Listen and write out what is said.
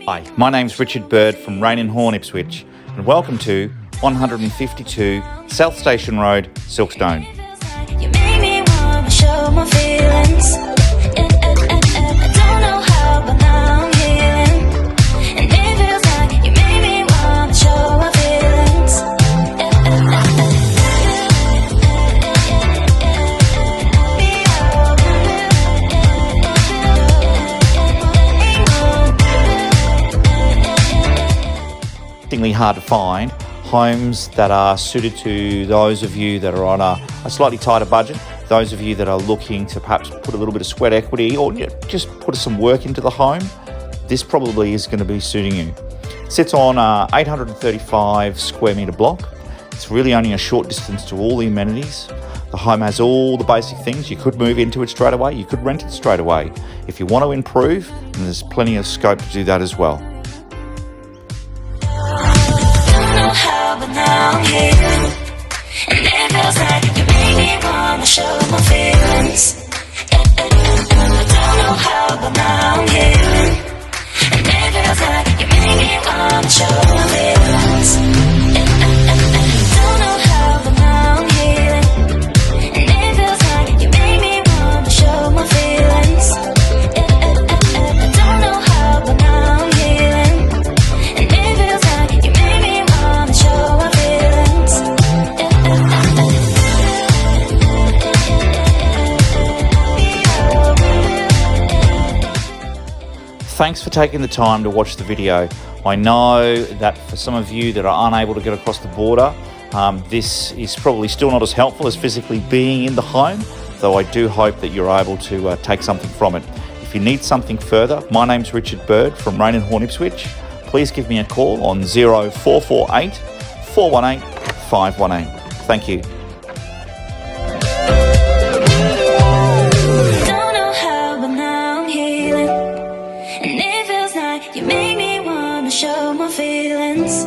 Hi, my name's Richard Bird from Raine and Horne, Ipswich, and welcome to 152 South Station Road, Silkstone. You make me wanna show my feelings. I don't know how, but now I'm healing. And it feels like you make me wanna show my feelings. Hard to find homes that are suited to those of you that are on a slightly tighter budget, those of you that are looking to perhaps put a little bit of sweat equity or just put some work into the home. This probably is going to be suiting you. It sits on a 835 square metre block. It's really only a short distance to all the amenities. The home has all the basic things. You could move into it straight away, you could rent it straight away. If you want to improve, then there's plenty of scope to do that as well. But now I'm here, and it feels like you make me wanna show my feelings. I don't know how, but now I'm here, and it feels like you make me wanna show my feelings. I don't know how, but now I'm here, and it feels like you make me wanna show my feelings. I don't know how, but now I'm here, and it feels like you make me wanna show my feelings. Thanks for taking the time to watch the video. I know that for some of you that are unable to get across the border, this is probably still not as helpful as physically being in the home, though I do hope that you're able to take something from it. If you need something further, my name's Richard Bird from Raine and Horne, Ipswich. Please give me a call on 0448 418 518. Thank you. Don't know how, but now I'm healing, and it feels like you make me wanna show my feelings.